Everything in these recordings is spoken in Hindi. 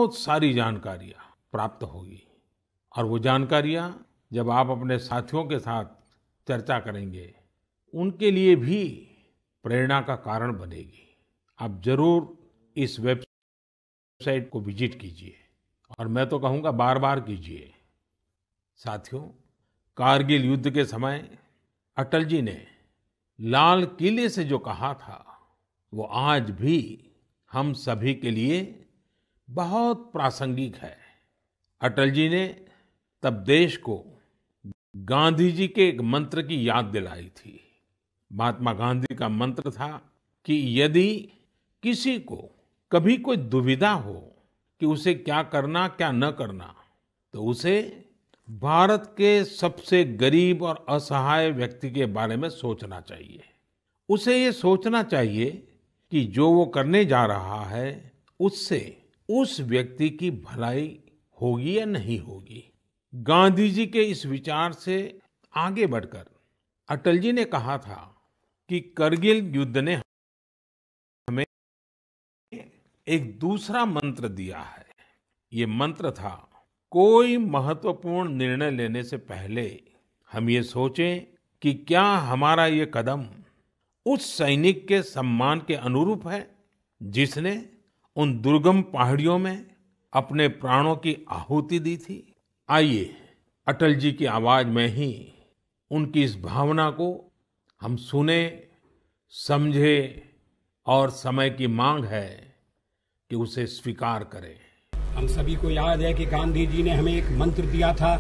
बहुत सारी जानकारियां प्राप्त होगी और वो जानकारियां जब आप अपने साथियों के साथ चर्चा करेंगे, उनके लिए भी प्रेरणा का कारण बनेगी। आप जरूर इस वेबसाइट को विजिट कीजिए और मैं तो कहूँगा बार-बार कीजिए। साथियों, कारगिल युद्ध के समय अटल जी ने लाल किले से जो कहा था, वो आज भी हम सभी के लिए बहुत प्रासंगिक है। अटल जी ने तब देश को गांधी जी के एक मंत्र की याद दिलाई थी। महात्मा गांधी का मंत्र था कि यदि किसी को कभी कोई दुविधा हो कि उसे क्या करना क्या न करना, तो उसे भारत के सबसे गरीब और असहाय व्यक्ति के बारे में सोचना चाहिए। उसे ये सोचना चाहिए कि जो वो करने जा रहा है, उससे उस व्यक्ति की भलाई होगी या नहीं होगी। गांधी जी के इस विचार से आगे बढ़कर अटल जी ने कहा था कि करगिल युद्ध ने हमें एक दूसरा मंत्र दिया है। ये मंत्र था, कोई महत्वपूर्ण निर्णय लेने से पहले हम ये सोचें कि क्या हमारा ये कदम उस सैनिक के सम्मान के अनुरूप है जिसने उन दुर्गम पहाड़ियों में अपने प्राणों की आहुति दी थी। आइए अटल जी की आवाज में ही उनकी इस भावना को हम सुने, समझे और समय की मांग है कि उसे स्वीकार करें। हम सभी को याद है कि गांधी जी ने हमें एक मंत्र दिया था।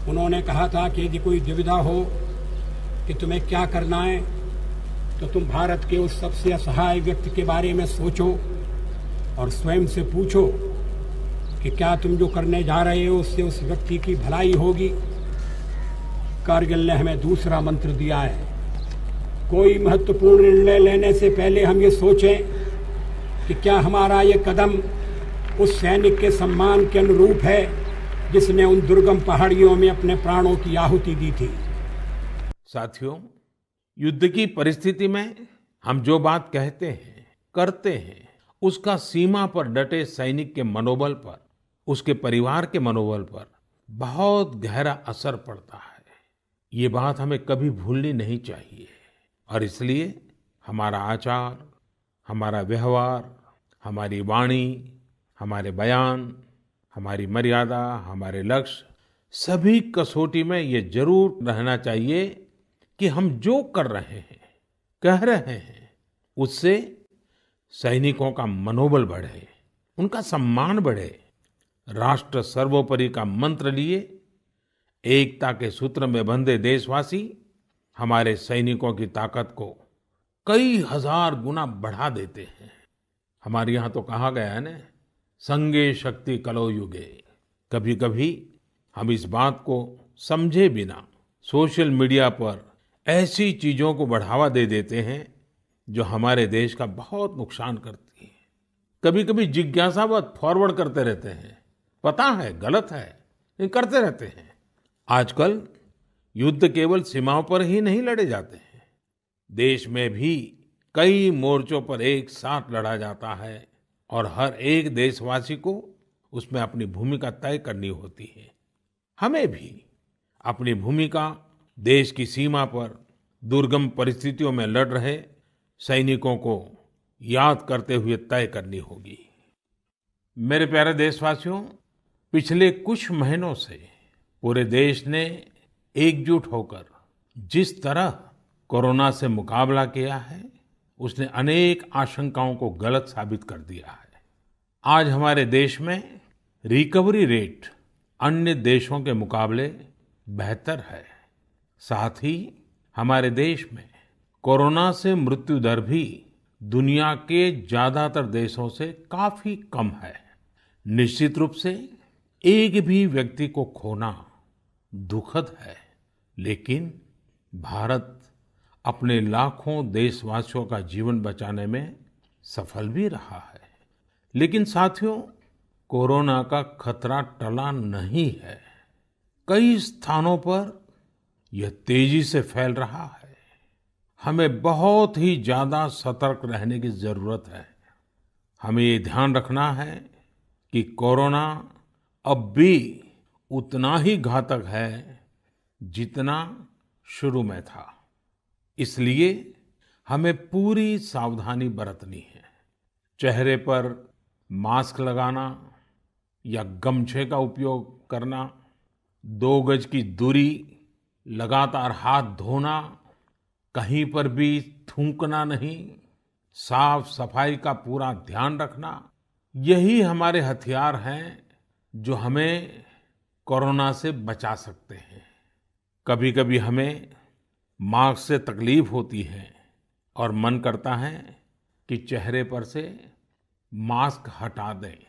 उन्होंने कहा था कि यदि कोई दुविधा हो कि तुम्हें क्या करना है, तो तुम भारत के उस सबसे असहाय व्यक्ति के बारे में सोचो और स्वयं से पूछो कि क्या तुम जो करने जा रहे हो उससे उस व्यक्ति की भलाई होगी। कारगिल ने हमें दूसरा मंत्र दिया है, कोई महत्वपूर्ण निर्णय लेने से पहले हम ये सोचें कि क्या हमारा ये कदम उस सैनिक के सम्मान के अनुरूप है जिसने उन दुर्गम पहाड़ियों में अपने प्राणों की आहुति दी थी। साथियों, युद्ध की परिस्थिति में हम जो बात कहते हैं, करते हैं, उसका सीमा पर डटे सैनिक के मनोबल पर, उसके परिवार के मनोबल पर बहुत गहरा असर पड़ता है। ये बात हमें कभी भूलनी नहीं चाहिए और इसलिए हमारा आचार, हमारा व्यवहार, हमारी वाणी, हमारे बयान, हमारी मर्यादा, हमारे लक्ष्य, सभी कसौटी में ये जरूर रहना चाहिए कि हम जो कर रहे हैं, कह रहे हैं, उससे सैनिकों का मनोबल बढ़े, उनका सम्मान बढ़े। राष्ट्र सर्वोपरि का मंत्र लिए एकता के सूत्र में बंधे देशवासी हमारे सैनिकों की ताकत को कई हजार गुना बढ़ा देते हैं। हमारे यहाँ तो कहा गया है ना, संगे शक्ति कलौ युगे। कभी कभी हम इस बात को समझे बिना सोशल मीडिया पर ऐसी चीजों को बढ़ावा दे देते हैं जो हमारे देश का बहुत नुकसान करती है। कभी कभी जिज्ञासावत फॉरवर्ड करते रहते हैं, पता है गलत है लेकिन करते रहते हैं। आजकल युद्ध केवल सीमाओं पर ही नहीं लड़े जाते हैं, देश में भी कई मोर्चों पर एक साथ लड़ा जाता है और हर एक देशवासी को उसमें अपनी भूमिका तय करनी होती है। हमें भी अपनी भूमिका देश की सीमा पर दुर्गम परिस्थितियों में लड़ रहे सैनिकों को याद करते हुए तय करनी होगी। मेरे प्यारे देशवासियों, पिछले कुछ महीनों से पूरे देश ने एकजुट होकर जिस तरह कोरोना से मुकाबला किया है, उसने अनेक आशंकाओं को गलत साबित कर दिया है। आज हमारे देश में रिकवरी रेट अन्य देशों के मुकाबले बेहतर है। साथ ही हमारे देश में कोरोना से मृत्यु दर भी दुनिया के ज्यादातर देशों से काफी कम है। निश्चित रूप से एक भी व्यक्ति को खोना दुखद है, लेकिन भारत अपने लाखों देशवासियों का जीवन बचाने में सफल भी रहा है। लेकिन साथियों, कोरोना का खतरा टला नहीं है। कई स्थानों पर यह तेजी से फैल रहा है। हमें बहुत ही ज्यादा सतर्क रहने की जरूरत है। हमें ये ध्यान रखना है कि कोरोना अब भी उतना ही घातक है जितना शुरू में था। इसलिए हमें पूरी सावधानी बरतनी है। चेहरे पर मास्क लगाना या गमछे का उपयोग करना, 2 गज की दूरी, लगातार हाथ धोना, कहीं पर भी थूकना नहीं, साफ सफाई का पूरा ध्यान रखना, यही हमारे हथियार हैं जो हमें कोरोना से बचा सकते हैं। कभी-कभी हमें मास्क से तकलीफ होती है और मन करता है कि चेहरे पर से मास्क हटा दें।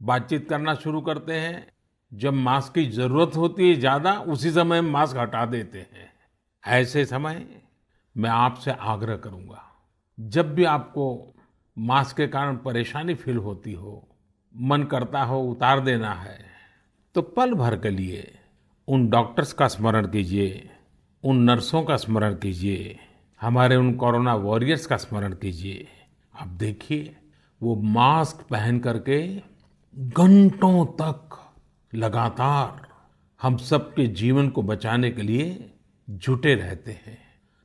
बातचीत करना शुरू करते हैं, जब मास्क की जरूरत होती है ज्यादा, उसी समय मास्क हटा देते हैं। ऐसे समय मैं आपसे आग्रह करूंगा, जब भी आपको मास्क के कारण परेशानी फील होती हो, मन करता हो उतार देना है, तो पल भर के लिए उन डॉक्टर्स का स्मरण कीजिए, उन नर्सों का स्मरण कीजिए, हमारे उन कोरोना वॉरियर्स का स्मरण कीजिए। आप देखिए, वो मास्क पहन करके घंटों तक लगातार हम सबके जीवन को बचाने के लिए जुटे रहते हैं।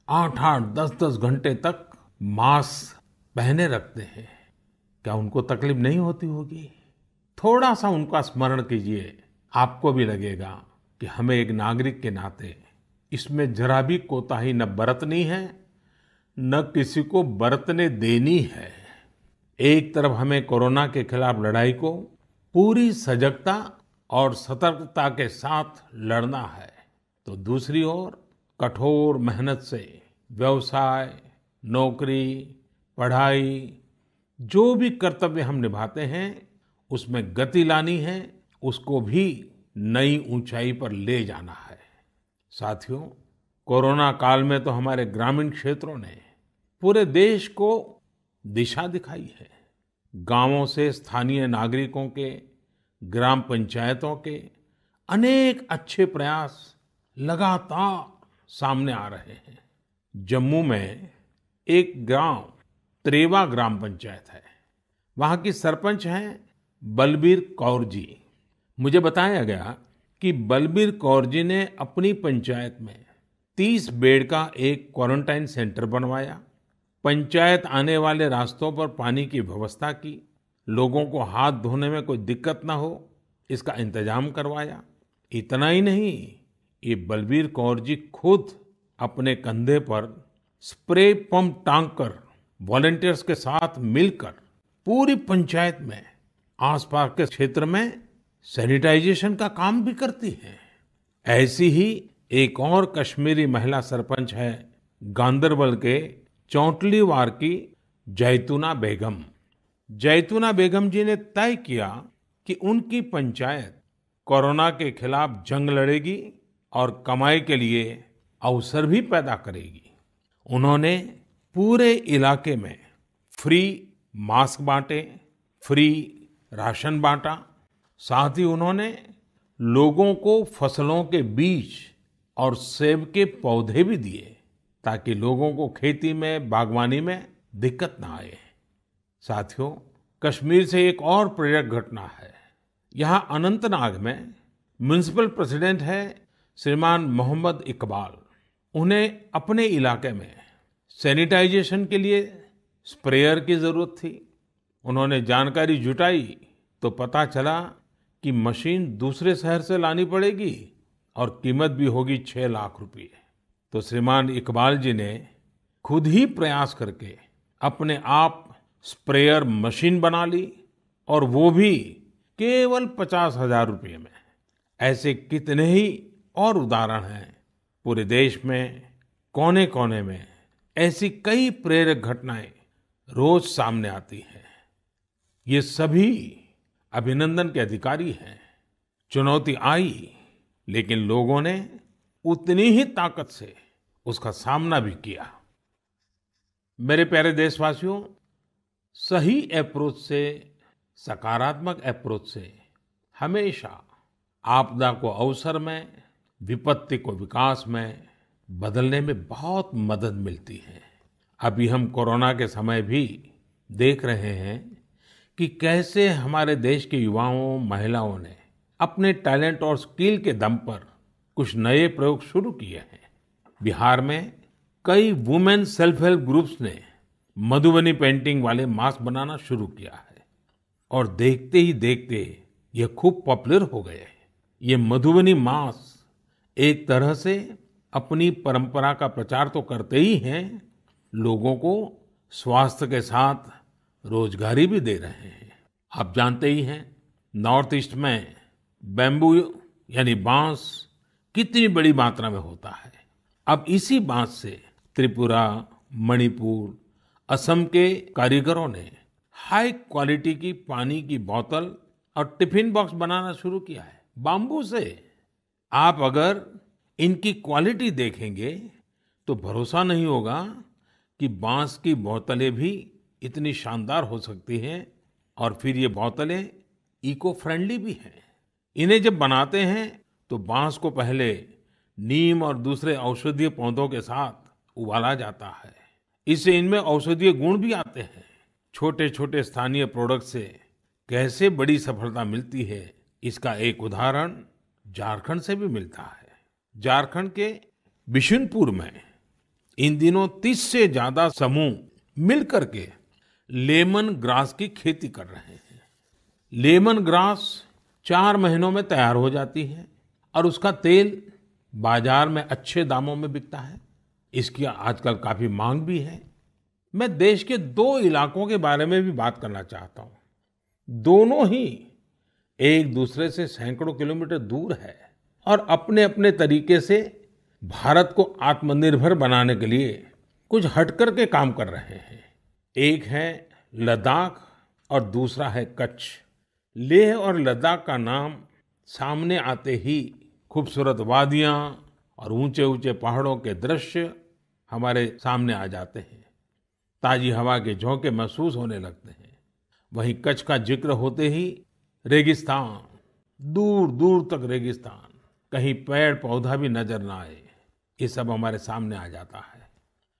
8-8, 10-10 घंटे तक मास्क पहने रखते हैं। क्या उनको तकलीफ नहीं होती होगी? थोड़ा सा उनका स्मरण कीजिए, आपको भी लगेगा कि हमें एक नागरिक के नाते इसमें जरा भी कोताही न बरतनी है, न किसी को बरतने देनी है। एक तरफ हमें कोरोना के खिलाफ लड़ाई को पूरी सजगता और सतर्कता के साथ लड़ना है, तो दूसरी ओर कठोर मेहनत से व्यवसाय, नौकरी, पढ़ाई, जो भी कर्तव्य हम निभाते हैं उसमें गति लानी है, उसको भी नई ऊंचाई पर ले जाना है। साथियों, कोरोना काल में तो हमारे ग्रामीण क्षेत्रों ने पूरे देश को दिशा दिखाई है। गांवों से स्थानीय नागरिकों के, ग्राम पंचायतों के अनेक अच्छे प्रयास लगातार सामने आ रहे हैं। जम्मू में एक गांव त्रेवा ग्राम पंचायत है। वहां की सरपंच हैं बलबीर कौर जी। मुझे बताया गया कि बलबीर कौर जी ने अपनी पंचायत में 30 बेड का एक क्वारंटाइन सेंटर बनवाया। पंचायत आने वाले रास्तों पर पानी की व्यवस्था की, लोगों को हाथ धोने में कोई दिक्कत ना हो इसका इंतजाम करवाया। इतना ही नहीं, ये बलबीर कौर जी खुद अपने कंधे पर स्प्रे पंप टांग कर वॉलंटियर्स के साथ मिलकर पूरी पंचायत में, आसपास के क्षेत्र में सैनिटाइजेशन का काम भी करती हैं। ऐसी ही एक और कश्मीरी महिला सरपंच है गांदरबल के चौंटलीवार की जैतूना बेगम। जैतूना बेगम जी ने तय किया कि उनकी पंचायत कोरोना के खिलाफ जंग लड़ेगी और कमाई के लिए अवसर भी पैदा करेगी। उन्होंने पूरे इलाके में फ्री मास्क बांटे, फ्री राशन बांटा। साथ ही उन्होंने लोगों को फसलों के बीज और सेब के पौधे भी दिए ताकि लोगों को खेती में, बागवानी में दिक्कत ना आए। साथियों, कश्मीर से एक और प्रेरक घटना है। यहाँ अनंतनाग में म्युनिसिपल प्रेसिडेंट है श्रीमान मोहम्मद इकबाल। उन्हें अपने इलाके में सैनिटाइजेशन के लिए स्प्रेयर की जरूरत थी। उन्होंने जानकारी जुटाई तो पता चला कि मशीन दूसरे शहर से लानी पड़ेगी और कीमत भी होगी 6 लाख रुपए। तो श्रीमान इकबाल जी ने खुद ही प्रयास करके अपने आप स्प्रेयर मशीन बना ली, और वो भी केवल 50,000 रुपये में। ऐसे कितने ही और उदाहरण हैं। पूरे देश में कोने कोने में ऐसी कई प्रेरक घटनाएं रोज सामने आती हैं। ये सभी अभिनंदन के अधिकारी हैं। चुनौती आई, लेकिन लोगों ने उतनी ही ताकत से उसका सामना भी किया। मेरे प्यारे देशवासियों, सही अप्रोच से, सकारात्मक अप्रोच से हमेशा आपदा को अवसर में, विपत्ति को विकास में बदलने में बहुत मदद मिलती है। अभी हम कोरोना के समय भी देख रहे हैं कि कैसे हमारे देश के युवाओं, महिलाओं ने अपने टैलेंट और स्किल के दम पर कुछ नए प्रयोग शुरू किए हैं। बिहार में कई वुमेन सेल्फ हेल्प ग्रुप्स ने मधुबनी पेंटिंग वाले मास्क बनाना शुरू किया है और देखते ही देखते ये खूब पॉपुलर हो गए। ये मधुबनी मास्क एक तरह से अपनी परंपरा का प्रचार तो करते ही हैं, लोगों को स्वास्थ्य के साथ रोजगारी भी दे रहे हैं। आप जानते ही हैं, नॉर्थ ईस्ट में बैम्बू यानी बांस कितनी बड़ी मात्रा में होता है। अब इसी बांस से त्रिपुरा, मणिपुर, असम के कारीगरों ने हाई क्वालिटी की पानी की बोतल और टिफिन बॉक्स बनाना शुरू किया है बाम्बू से। आप अगर इनकी क्वालिटी देखेंगे तो भरोसा नहीं होगा कि बांस की बोतलें भी इतनी शानदार हो सकती हैं और फिर ये बोतलें इको फ्रेंडली भी हैं। इन्हें जब बनाते हैं तो बांस को पहले नीम और दूसरे औषधीय पौधों के साथ उबाला जाता है। इससे इनमें औषधीय गुण भी आते हैं। छोटे छोटे स्थानीय प्रोडक्ट से कैसे बड़ी सफलता मिलती है, इसका एक उदाहरण झारखंड से भी मिलता है। झारखंड के बिशुनपुर में इन दिनों 30 से ज्यादा समूह मिलकर के लेमन ग्रास की खेती कर रहे हैं। लेमन ग्रास 4 महीनों में तैयार हो जाती है और उसका तेल बाजार में अच्छे दामों में बिकता है। इसकी आजकल काफी मांग भी है। मैं देश के 2 इलाकों के बारे में भी बात करना चाहता हूं। दोनों ही एक दूसरे से सैकड़ों किलोमीटर दूर है और अपने अपने तरीके से भारत को आत्मनिर्भर बनाने के लिए कुछ हटकर के काम कर रहे हैं। एक है लद्दाख और दूसरा है कच्छ। लेह और लद्दाख का नाम सामने आते ही खूबसूरत वादियां और ऊंचे ऊंचे पहाड़ों के दृश्य हमारे सामने आ जाते हैं। ताजी हवा के झोंके महसूस होने लगते हैं। वहीं कच्छ का जिक्र होते ही रेगिस्तान, दूर दूर तक रेगिस्तान, कहीं पेड़ पौधा भी नजर ना आए, ये सब हमारे सामने आ जाता है।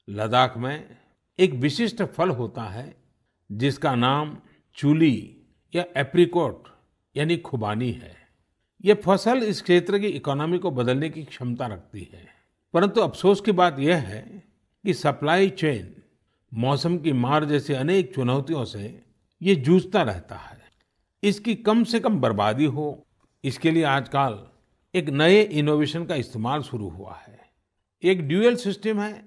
लद्दाख में एक विशिष्ट फल होता है जिसका नाम चूली या एप्रिकॉट यानी खुबानी है। ये फसल इस क्षेत्र की इकोनॉमी को बदलने की क्षमता रखती है। परंतु अफसोस की बात यह है कि सप्लाई चेन, मौसम की मार जैसी अनेक चुनौतियों से ये जूझता रहता है। इसकी कम से कम बर्बादी हो, इसके लिए आजकल एक नए इनोवेशन का इस्तेमाल शुरू हुआ है। एक ड्यूअल सिस्टम है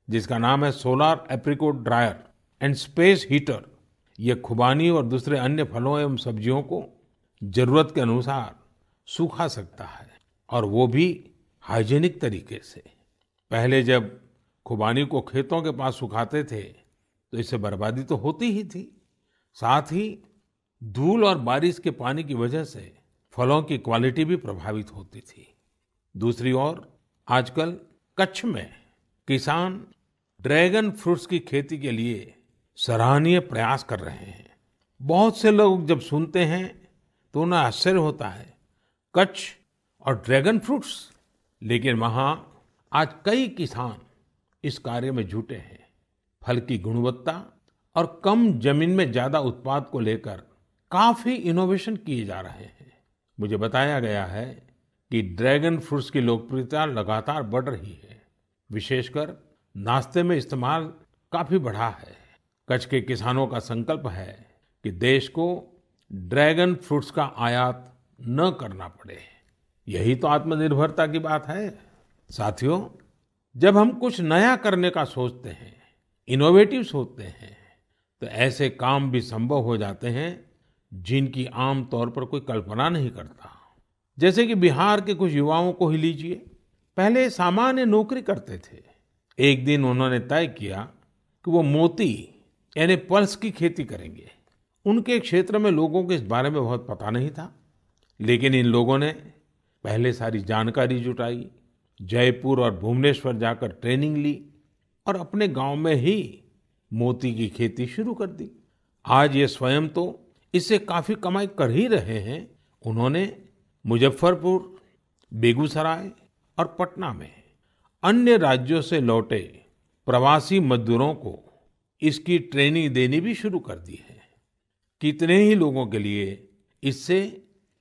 जिसका नाम है solar apricot dryer and space heater. ये खुबानी और दूसरे अन्य फलों एवं सब्जियों को जरूरत के अनुसार सुखा सकता है और वो भी हाइजीनिक तरीके से। पहले जब खुबानी को खेतों के पास सुखाते थे तो इससे बर्बादी तो होती ही थी, साथ ही धूल और बारिश के पानी की वजह से फलों की क्वालिटी भी प्रभावित होती थी। दूसरी ओर आजकल कच्छ में किसान ड्रैगन फ्रूट्स की खेती के लिए सराहनीय प्रयास कर रहे हैं। बहुत से लोग जब सुनते हैं तो उन्हें आश्चर्य होता है, कच्छ और ड्रैगन फ्रूट्स, लेकिन वहां आज कई किसान इस कार्य में जुटे हैं। फल की गुणवत्ता और कम जमीन में ज्यादा उत्पाद को लेकर काफी इनोवेशन किए जा रहे हैं। मुझे बताया गया है कि ड्रैगन फ्रूट्स की लोकप्रियता लगातार बढ़ रही है, विशेषकर नाश्ते में इस्तेमाल काफी बढ़ा है। कच्छ के किसानों का संकल्प है कि देश को ड्रैगन फ्रूट्स का आयात न करना पड़े। यही तो आत्मनिर्भरता की बात है। साथियों, जब हम कुछ नया करने का सोचते हैं, इनोवेटिव सोचते हैं, तो ऐसे काम भी संभव हो जाते हैं जिनकी आम तौर पर कोई कल्पना नहीं करता। जैसे कि बिहार के कुछ युवाओं को ही लीजिए। पहले सामान्य नौकरी करते थे। एक दिन उन्होंने तय किया कि वो मोती यानी पर्ल्स की खेती करेंगे। उनके क्षेत्र में लोगों को इस बारे में बहुत पता नहीं था, लेकिन इन लोगों ने पहले सारी जानकारी जुटाई, जयपुर और भुवनेश्वर जाकर ट्रेनिंग ली और अपने गांव में ही मोती की खेती शुरू कर दी। आज ये स्वयं तो इससे काफी कमाई कर ही रहे हैं। उन्होंने मुजफ्फरपुर, बेगूसराय और पटना में अन्य राज्यों से लौटे प्रवासी मजदूरों को इसकी ट्रेनिंग देनी भी शुरू कर दी है। कितने ही लोगों के लिए इससे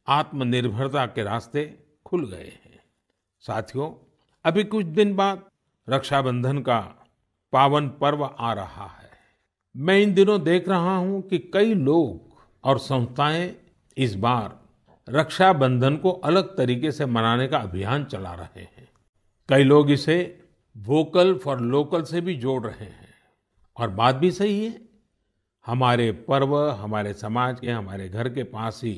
आत्मनिर्भरता के रास्ते खुल गए हैं। साथियों, अभी कुछ दिन बाद रक्षाबंधन का पावन पर्व आ रहा है। मैं इन दिनों देख रहा हूं कि कई लोग और संस्थाएं इस बार रक्षाबंधन को अलग तरीके से मनाने का अभियान चला रहे हैं। कई लोग इसे वोकल फॉर लोकल से भी जोड़ रहे हैं। और बात भी सही है। हमारे पर्व हमारे समाज के, हमारे घर के पास ही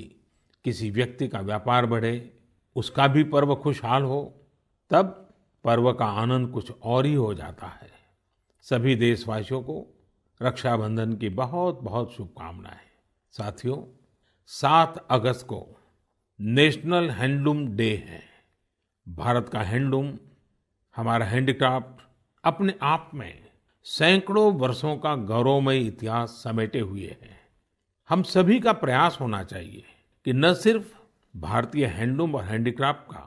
किसी व्यक्ति का व्यापार बढ़े, उसका भी पर्व खुशहाल हो, तब पर्व का आनंद कुछ और ही हो जाता है। सभी देशवासियों को रक्षाबंधन की बहुत बहुत शुभकामनाएं। साथियों, 7 अगस्त को नेशनल हैंडलूम डे है। भारत का हैंडलूम, हमारा हैंडीक्राफ्ट अपने आप में सैकड़ों वर्षों का गौरवमयी इतिहास समेटे हुए है। हम सभी का प्रयास होना चाहिए कि न सिर्फ भारतीय हैंडलूम और हैंडीक्राफ्ट का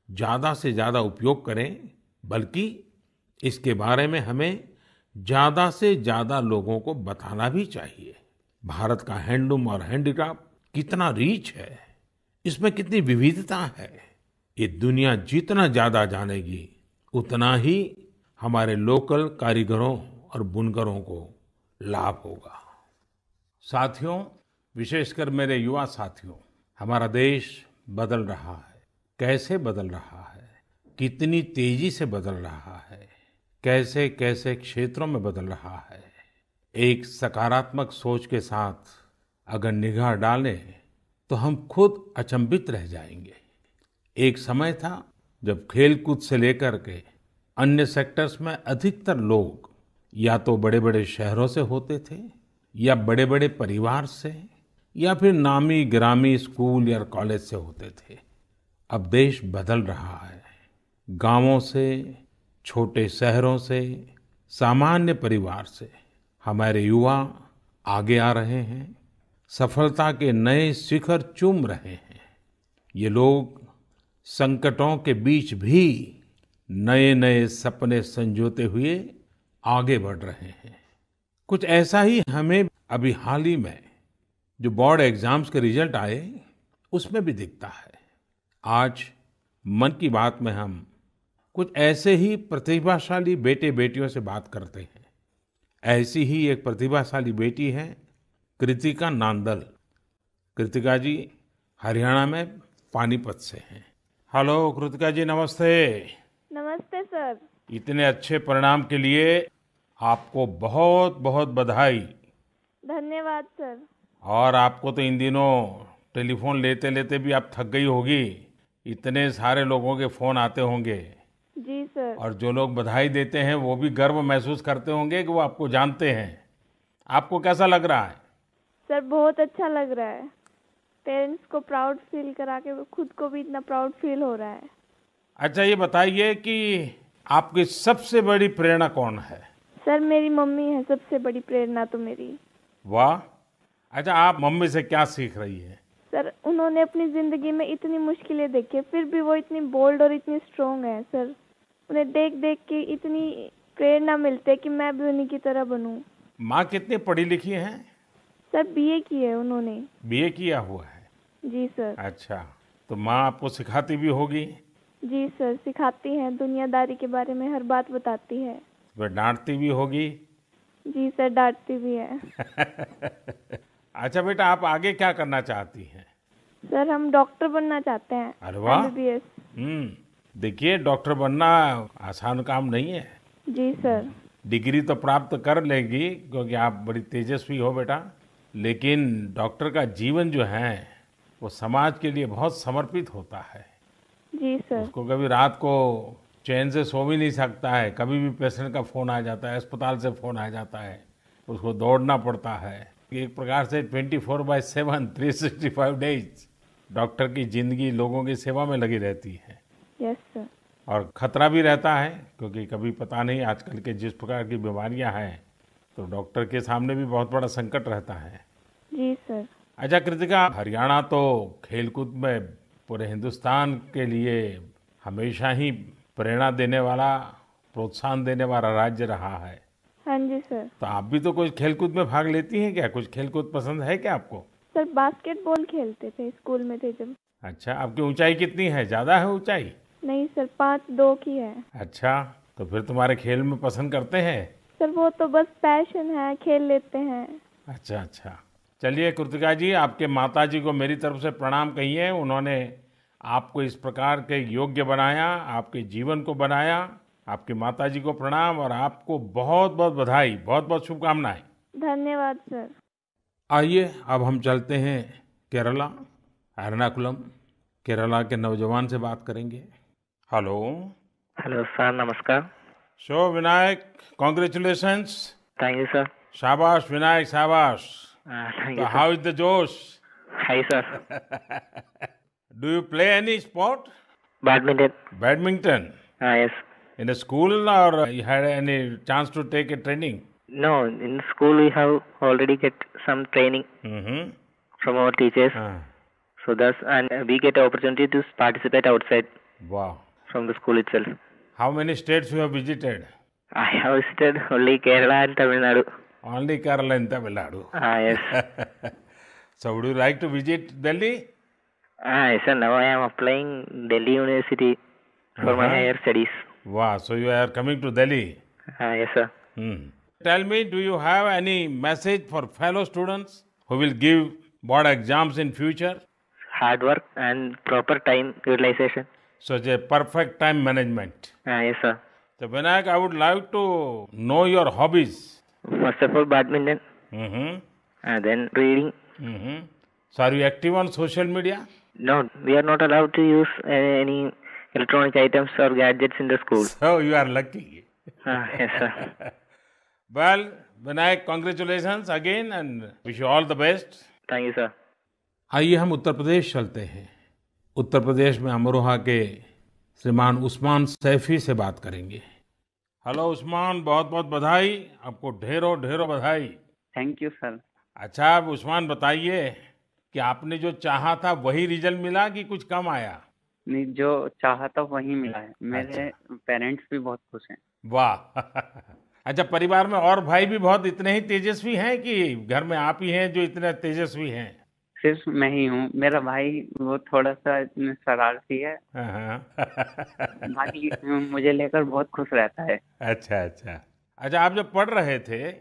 ज्यादा से ज्यादा उपयोग करें, बल्कि इसके बारे में हमें ज्यादा से ज्यादा लोगों को बताना भी चाहिए। भारत का हैंडलूम और हैंडीक्राफ्ट कितना रिच है, इसमें कितनी विविधता है, ये दुनिया जितना ज्यादा जानेगी उतना ही हमारे लोकल कारीगरों और बुनकरों को लाभ होगा। साथियों, विशेषकर मेरे युवा साथियों, हमारा देश बदल रहा है। कैसे बदल रहा है, कितनी तेजी से बदल रहा है, कैसे कैसे क्षेत्रों में बदल रहा है। एक सकारात्मक सोच के साथ अगर निगाह डालें तो हम खुद अचंभित रह जाएंगे। एक समय था जब खेलकूद से लेकर के अन्य सेक्टर्स में अधिकतर लोग या तो बड़े बड़े शहरों से होते थे, या बड़े बड़े परिवार से, या फिर नामी गिरामी स्कूल या कॉलेज से होते थे। अब देश बदल रहा है। गांवों से, छोटे शहरों से, सामान्य परिवार से हमारे युवा आगे आ रहे हैं, सफलता के नए शिखर चूम रहे हैं। ये लोग संकटों के बीच भी नए नए सपने संजोते हुए आगे बढ़ रहे हैं। कुछ ऐसा ही हमें अभी हाल ही में जो बोर्ड एग्जाम्स के रिजल्ट आए उसमें भी दिखता है। आज मन की बात में हम कुछ ऐसे ही प्रतिभाशाली बेटे बेटियों से बात करते हैं। ऐसी ही एक प्रतिभाशाली बेटी है कृतिका नांदल। कृतिका जी हरियाणा में पानीपत से हैं। हेलो कृतिका जी, नमस्ते। नमस्ते सर। इतने अच्छे परिणाम के लिए आपको बहुत बहुत बधाई। धन्यवाद सर। और आपको तो इन दिनों टेलीफोन लेते लेते भी आप थक गई होगी, इतने सारे लोगों के फोन आते होंगे। जी सर। और जो लोग बधाई देते हैं वो भी गर्व महसूस करते होंगे कि वो आपको जानते हैं। आपको कैसा लग रहा है? सर बहुत अच्छा लग रहा है। पेरेंट्स को प्राउड फील करा के खुद को भी इतना प्राउड फील हो रहा है। अच्छा, ये बताइए कि आपकी सबसे बड़ी प्रेरणा कौन है? सर मेरी मम्मी है सबसे बड़ी प्रेरणा तो मेरी। वाह। अच्छा, आप मम्मी से क्या सीख रही है? सर उन्होंने अपनी जिंदगी में इतनी मुश्किलें देखी, फिर भी वो इतनी बोल्ड और इतनी स्ट्रोंग है। सर उन्हें देख देख के इतनी प्रेरणा मिलती है कि मैं भी उन्हीं की तरह बनूं। माँ कितनी पढ़ी लिखी हैं? सर बीए की है उन्होंने। बीए किया हुआ है? जी सर। अच्छा, तो माँ आपको सिखाती भी होगी? जी सर, सिखाती हैं, दुनियादारी के बारे में हर बात बताती है। वह डांटती भी होगी? जी सर, डांटती भी है। अच्छा बेटा, आप आगे क्या करना चाहती हैं? सर हम डॉक्टर बनना चाहते हैं। अरे वाह। MBBS। देखिए, डॉक्टर बनना आसान काम नहीं है। जी सर। डिग्री तो प्राप्त कर लेगी क्योंकि आप बड़ी तेजस्वी हो बेटा, लेकिन डॉक्टर का जीवन जो है वो समाज के लिए बहुत समर्पित होता है। जी सर। उसको कभी रात को चैन से सो भी नहीं सकता है, कभी भी पेशेंट का फोन आ जाता है, अस्पताल से फोन आ जाता है, उसको दौड़ना पड़ता है। एक प्रकार से 24/7 365 डेज डॉक्टर की जिंदगी लोगों की सेवा में लगी रहती है। Yes sir. और खतरा भी रहता है क्योंकि कभी पता नहीं आजकल के जिस प्रकार की बीमारियां हैं, तो डॉक्टर के सामने भी बहुत बड़ा संकट रहता है। जी सर। अच्छा कृतिका, हरियाणा तो खेलकूद में पूरे हिंदुस्तान के लिए हमेशा ही प्रेरणा देने वाला, प्रोत्साहन देने वाला राज्य रहा है। हाँ हाँ जी सर। तो आप भी तो कुछ खेलकूद में भाग लेती हैं क्या? कुछ खेलकूद पसंद है क्या आपको? सर बास्केटबॉल खेलते थे स्कूल में थे जब। अच्छा, आपकी ऊंचाई कितनी है? ज्यादा है ऊंचाई? नहीं सर, 5'2" की है। अच्छा, तो फिर तुम्हारे खेल में पसंद करते हैं? सर वो तो बस पैशन है, खेल लेते हैं। अच्छा अच्छा। चलिए कृतिका जी, आपके माता जी को मेरी तरफ से प्रणाम कहिए। उन्होंने आपको इस प्रकार के योग्य बनाया, आपके जीवन को बनाया। आपकी माता जी को प्रणाम और आपको बहुत बहुत बधाई, बहुत बहुत शुभकामनाएं। धन्यवाद सर। आइए अब हम चलते हैं केरला, एर्नाकुलम। केरला के नौजवान से बात करेंगे। हेलो। हेलो सर, नमस्कार। So Vinayak, congratulations. Thank you sir. शाबाश विनायक, शाबाश। Thank So you how sir. is the Josh? Hi sir. Do you play any sport? Badminton. Badminton? Yes. In a school or you had any chance to take a training? No, in school we have already get some training Mm-hmm. From our teachers, Ah, so thus and we get opportunity to participate outside wow. from the school itself. How many states you have visited? I have visited only Kerala and Tamil Nadu. Only Kerala and Tamil Nadu. Yes. So would you like to visit Delhi? Yes sir, now I am applying Delhi University for my Uh-huh. higher studies. Wow, so you are coming to Delhi. Yes sir. Hmm. Tell me, do you have any message for fellow students who will give board exams in future? Hard work and proper time utilization. Such a perfect time management. Yes sir. So Vinayak, I would like to know your hobbies. First of all, badminton, Mm-hmm. and then reading. Mm-hmm. So are you active on social media? No, we are not allowed to use any electronic items or gadgets in the school. So you are lucky. Yes, sir. Well, Vinayak, congratulations again and wish you all the best. Thank you, sir. आइए हम उत्तर प्रदेश चलते हैं। उत्तर प्रदेश में अमरोहा के श्रीमान उस्मान सैफी से बात करेंगे। हेलो उस्मान, बहुत बहुत बधाई, आपको ढेरों ढेरों बधाई। Thank you sir. अच्छा, अब उस्मान बताइए कि आपने जो चाहा था वही रिजल्ट मिला कि कुछ कम आया? नहीं, जो चाहा था वही मिला है। मेरे पेरेंट्स भी बहुत खुश हैं। वाह। अच्छा, परिवार में और भाई भी बहुत इतने ही तेजस्वी हैं कि घर में आप ही हैं जो इतने तेजस्वी हैं? सिर्फ मैं ही हूँ। मेरा भाई वो थोड़ा सा शरारती है, हाँ। बाकी मुझे लेकर बहुत खुश रहता है। अच्छा अच्छा। अच्छा, आप जब पढ़ रहे थे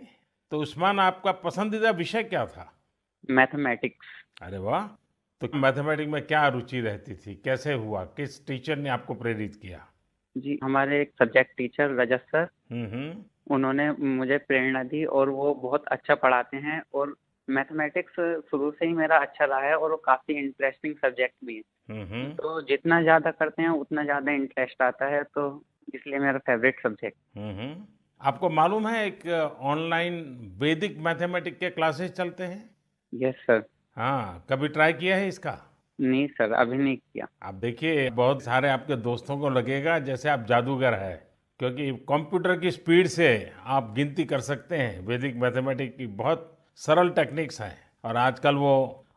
तो उस्मान आपका पसंदीदा विषय क्या था? मैथमेटिक्स। अरे वाह। तो मैथमेटिक्स में क्या रुचि रहती थी? कैसे हुआ? किस टीचर ने आपको प्रेरित किया? जी, हमारे एक सब्जेक्ट टीचर रजत सर, हम्म। उन्होंने मुझे प्रेरणा दी और वो बहुत अच्छा पढ़ाते हैं और मैथमेटिक्स शुरू से ही मेरा अच्छा रहा है और वो काफ़ी इंटरेस्टिंग सब्जेक्ट भी है। हम्म। तो जितना ज़्यादा करते हैं उतना ज़्यादा इंटरेस्ट आता है, तो इसलिए मेरा फेवरेट सब्जेक्ट। हम्म। आपको मालूम है एक ऑनलाइन वैदिक मैथमेटिक्स के क्लासेस चलते हैं? Yes sir. हाँ, कभी ट्राई किया है इसका? नहीं सर, अभी नहीं किया। आप देखिए, बहुत सारे आपके दोस्तों को लगेगा जैसे आप जादूगर है, क्योंकि कंप्यूटर की स्पीड से आप गिनती कर सकते हैं। वैदिक मैथमेटिक्स की बहुत सरल टेक्निक्स हैं और आजकल वो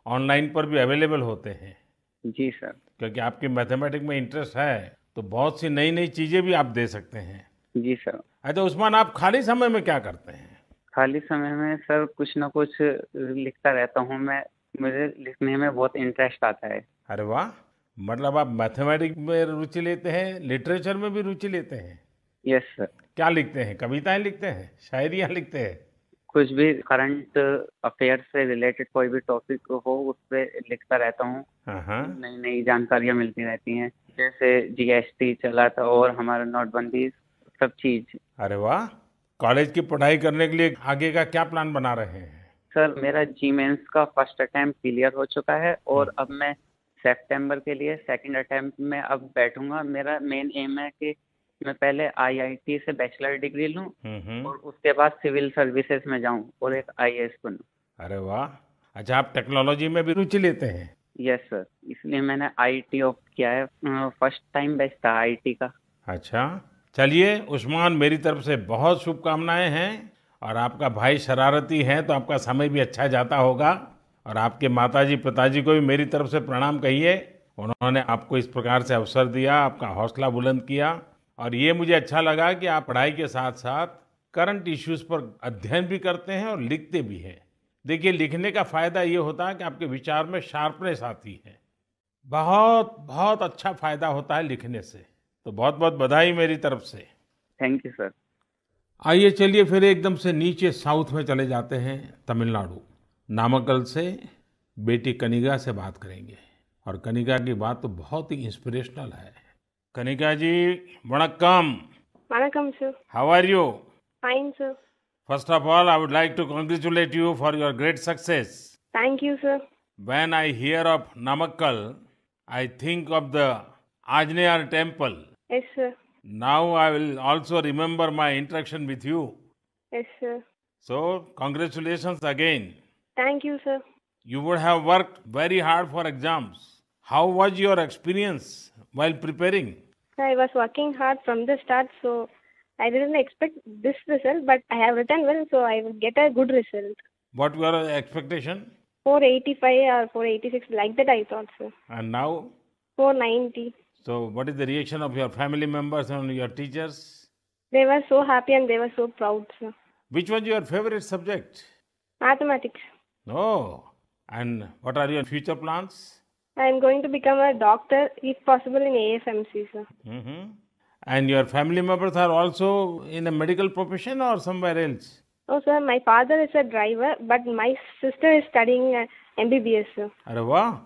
ऑनलाइन पर भी अवेलेबल होते हैं। जी सर। क्योंकि आपकी मैथमेटिक्स में इंटरेस्ट है तो बहुत सी नई नई चीजें भी आप दे सकते हैं। जी सर। अच्छा उस्मान, आप खाली समय में क्या करते हैं? खाली समय में सर कुछ ना कुछ लिखता रहता हूँ मैं। मुझे लिखने में बहुत इंटरेस्ट आता है। अरे वाह, मतलब आप मैथमेटिक्स में रुचि लेते हैं, लिटरेचर में भी रुचि लेते हैं? Yes sir. क्या लिखते हैं? कविताएं लिखते हैं, शायरियां लिखते हैं? कुछ भी करंट अफेयर से रिलेटेड कोई भी टॉपिक हो उस पर लिखता रहता हूँ। हाँ। नई नई जानकारियाँ मिलती रहती हैं, जैसे जीएसटी चला था और हमारा नोटबंदी, सब चीज। अरे वाह। कॉलेज की पढ़ाई करने के लिए आगे का क्या प्लान बना रहे हैं? सर मेरा जी मेंस का फर्स्ट अटेम्प्ट क्लियर हो चुका है और अब मैं सितंबर के लिए सेकंड अटेम्प्ट में अब बैठूंगा। मेरा मेन एम है कि मैं पहले आईआईटी से बैचलर डिग्री लूं और उसके बाद सिविल सर्विसेज में जाऊं और एक आईएएस बनूं। अरे वाह। अच्छा, आप टेक्नोलॉजी में भी रुचि लेते हैं? यस सर, इसलिए मैंने आईटी ऑप्ट किया है। फर्स्ट टाइम बैच था आईटी का। अच्छा, चलिए उस्मान, मेरी तरफ से बहुत शुभकामनाएं हैं। और आपका भाई शरारती है तो आपका समय भी अच्छा जाता होगा। और आपके माताजी पिताजी को भी मेरी तरफ से प्रणाम कहिए। उन्होंने आपको इस प्रकार से अवसर दिया, आपका हौसला बुलंद किया। और ये मुझे अच्छा लगा कि आप पढ़ाई के साथ साथ करंट इश्यूज पर अध्ययन भी करते हैं और लिखते भी हैं। देखिए, लिखने का फायदा ये होता है कि आपके विचार में शार्पनेस आती है। बहुत बहुत अच्छा फायदा होता है लिखने से। तो बहुत बहुत बधाई मेरी तरफ से। Thank you sir. आइए चलिए फिर एकदम से नीचे साउथ में चले जाते हैं, तमिलनाडु। नामक्कल से बेटी कनिका से बात करेंगे और कनिका की बात तो बहुत ही इंस्पिरेशनल है। कनिका जी, वणक्कम। Vanakkam, sir. How are you? Fine, sir. First of all, I would like to congratulate you for your great success. Thank you, sir. When I hear of Namakkal, I think of the Anjaneya temple. Yes, sir. Now I will also remember my interaction with you. Yes, sir. So, congratulations again. Thank you, sir. You would have worked very hard for exams. How was your experience while preparing? I was working hard from the start, so I didn't expect this result, but I have written well, so I will get a good result. What were your expectation? 485 or 486, like that I thought, sir. And now? 490. So, what is the reaction of your family members and your teachers? They were so happy and they were so proud, sir. Which was your favorite subject? Mathematics. Oh, and what are your future plans? I am going to become a doctor, if possible, in AFMC, sir. Mm-hmm. And your family members are also in a medical profession or somewhere else? Oh, sir, my father is a driver, but my sister is studying MBBS, sir. Arre wah.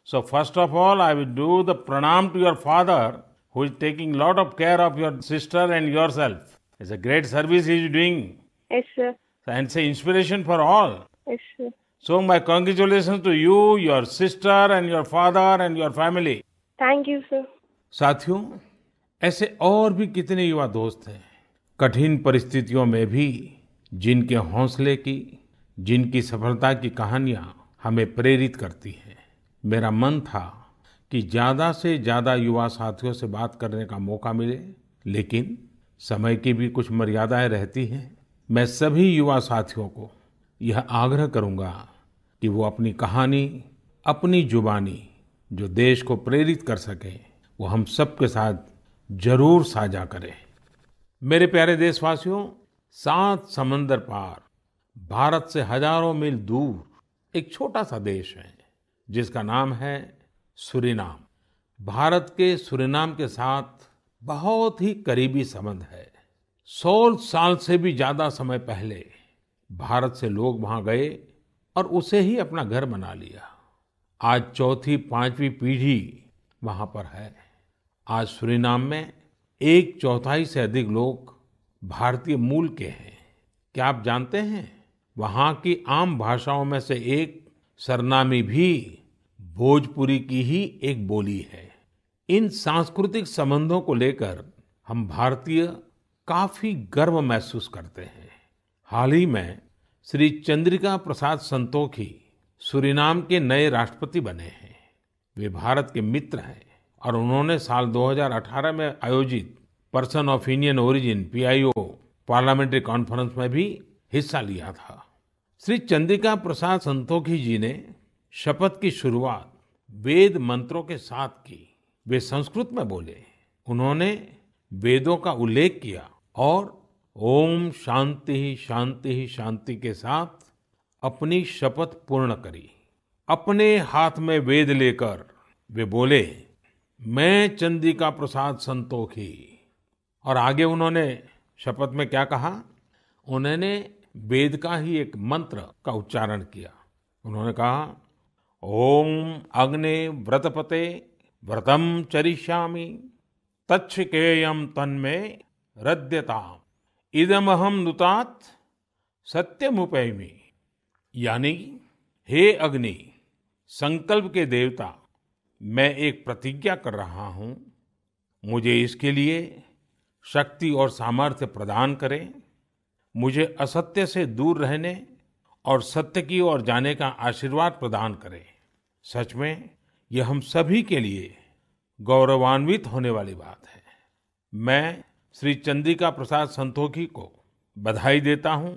So first of all, I will do the pranam to your father, who is taking lot of care of your sister and yourself. It's a great service he is doing. Yes, sir. And it's an inspiration for all. Yes, sir. So my congratulations to you, your sister and your father and your family. Thank you, sir. साथियों, ऐसे और भी कितने युवा दोस्त हैं, कठिन परिस्थितियों में भी जिनके हौसले की, जिनकी सफलता की कहानियां हमें प्रेरित करती हैं। मेरा मन था कि ज्यादा से ज्यादा युवा साथियों से बात करने का मौका मिले, लेकिन समय की भी कुछ मर्यादाएं रहती हैं। मैं सभी युवा साथियों को यह आग्रह करूंगा कि वो अपनी कहानी, अपनी जुबानी जो देश को प्रेरित कर सके, वो हम सबके साथ जरूर साझा करें। मेरे प्यारे देशवासियों, 7 समंदर पार, भारत से हजारों मील दूर एक छोटा सा देश है जिसका नाम है सूरीनाम। भारत के सूरीनाम के साथ बहुत ही करीबी संबंध है। 100 साल से भी ज्यादा समय पहले भारत से लोग वहां गए और उसे ही अपना घर बना लिया। आज चौथी, 5वीं पीढ़ी वहां पर है। आज सूरीनाम में 1/4 से अधिक लोग भारतीय मूल के हैं। क्या आप जानते हैं, वहां की आम भाषाओं में से एक सरनामी भी भोजपुरी की ही एक बोली है। इन सांस्कृतिक संबंधों को लेकर हम भारतीय काफी गर्व महसूस करते हैं। हाल ही में श्री चंद्रिका प्रसाद संतोखी सूरीनाम के नए राष्ट्रपति बने हैं। वे भारत के मित्र हैं और उन्होंने साल 2018 में आयोजित person of Indian origin PIO parliamentary conference में भी हिस्सा लिया था। श्री चंद्रिका प्रसाद संतोखी जी ने शपथ की शुरुआत वेद मंत्रों के साथ की। वे संस्कृत में बोले, उन्होंने वेदों का उल्लेख किया और ओम शांति शांति शांति के साथ अपनी शपथ पूर्ण करी। अपने हाथ में वेद लेकर वे बोले, मैं चंद्रिका प्रसाद संतोखी। और आगे उन्होंने शपथ में क्या कहा, उन्होंने वेद का ही एक मंत्र का उच्चारण किया। उन्होंने कहा, ओम अग्ने व्रतपते व्रतम चरिष्यामि तच्छकेयम तन्मे हृद्यताम इदमहम नुतात सत्यमुपैमि। यानी, हे अग्नि, संकल्प के देवता, मैं एक प्रतिज्ञा कर रहा हूं, मुझे इसके लिए शक्ति और सामर्थ्य प्रदान करें। मुझे असत्य से दूर रहने और सत्य की ओर जाने का आशीर्वाद प्रदान करें। सच में यह हम सभी के लिए गौरवान्वित होने वाली बात है। मैं श्री चंद्रिका प्रसाद संतोखी को बधाई देता हूं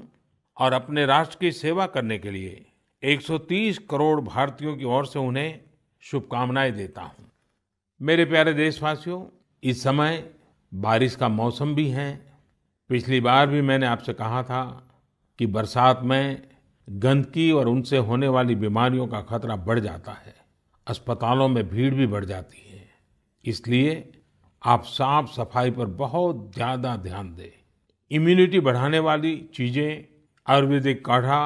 और अपने राष्ट्र की सेवा करने के लिए 130 करोड़ भारतीयों की ओर से उन्हें शुभकामनाएं देता हूं। मेरे प्यारे देशवासियों, इस समय बारिश का मौसम भी है। पिछली बार भी मैंने आपसे कहा था कि बरसात में गंदगी और उनसे होने वाली बीमारियों का खतरा बढ़ जाता है, अस्पतालों में भीड़ भी बढ़ जाती है। इसलिए आप साफ सफाई पर बहुत ज्यादा ध्यान दें। इम्यूनिटी बढ़ाने वाली चीजें, आयुर्वेदिक काढ़ा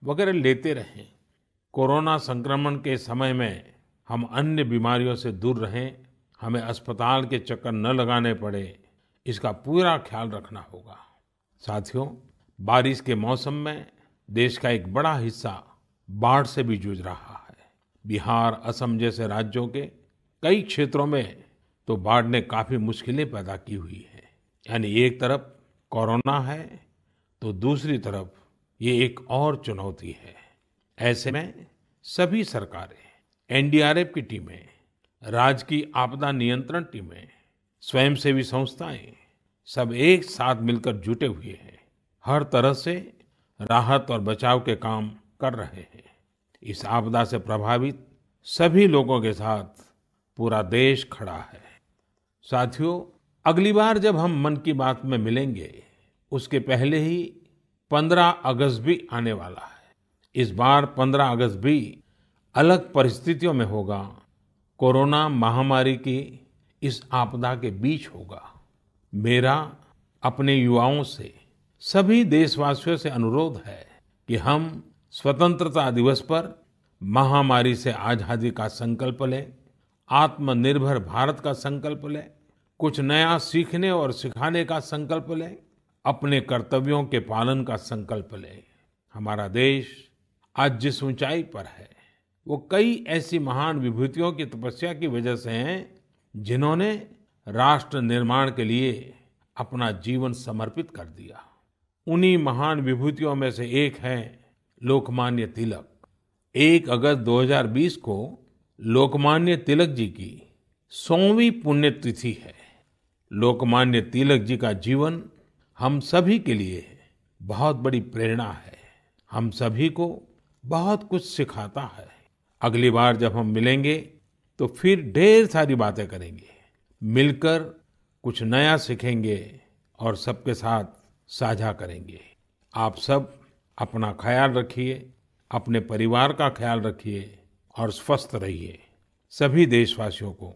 वगैरह लेते रहें। कोरोना संक्रमण के समय में हम अन्य बीमारियों से दूर रहें, हमें अस्पताल के चक्कर न लगाने पड़े, इसका पूरा ख्याल रखना होगा। साथियों, बारिश के मौसम में देश का एक बड़ा हिस्सा बाढ़ से भी जूझ रहा है। बिहार, असम जैसे राज्यों के कई क्षेत्रों में तो बाढ़ ने काफी मुश्किलें पैदा की हुई है। यानी एक तरफ कोरोना है तो दूसरी तरफ ये एक और चुनौती है। ऐसे में सभी सरकारें, एनडीआरएफ की टीमें, राज्य की आपदा नियंत्रण टीमें, स्वयंसेवी संस्थाएं सब एक साथ मिलकर जुटे हुए हैं, हर तरह से राहत और बचाव के काम कर रहे हैं। इस आपदा से प्रभावित सभी लोगों के साथ पूरा देश खड़ा है। साथियों, अगली बार जब हम मन की बात में मिलेंगे उसके पहले ही 15 अगस्त भी आने वाला है। इस बार 15 अगस्त भी अलग परिस्थितियों में होगा, कोरोना महामारी की इस आपदा के बीच होगा। मेरा अपने युवाओं से, सभी देशवासियों से अनुरोध है कि हम स्वतंत्रता दिवस पर महामारी से आजादी का संकल्प लें, आत्मनिर्भर भारत का संकल्प लें, कुछ नया सीखने और सिखाने का संकल्प लें, अपने कर्तव्यों के पालन का संकल्प लें। हमारा देश आज जिस ऊंचाई पर है वो कई ऐसी महान विभूतियों की तपस्या की वजह से हैं जिन्होंने राष्ट्र निर्माण के लिए अपना जीवन समर्पित कर दिया। उन्हीं महान विभूतियों में से एक है लोकमान्य तिलक। 1 अगस्त 2020 को लोकमान्य तिलक जी की 100वीं पुण्यतिथि है। लोकमान्य तिलक जी का जीवन हम सभी के लिए बहुत बड़ी प्रेरणा है, हम सभी को बहुत कुछ सिखाता है। अगली बार जब हम मिलेंगे तो फिर ढेर सारी बातें करेंगे, मिलकर कुछ नया सीखेंगे और सबके साथ साझा करेंगे। आप सब अपना ख्याल रखिए, अपने परिवार का ख्याल रखिए और स्वस्थ रहिए। सभी देशवासियों को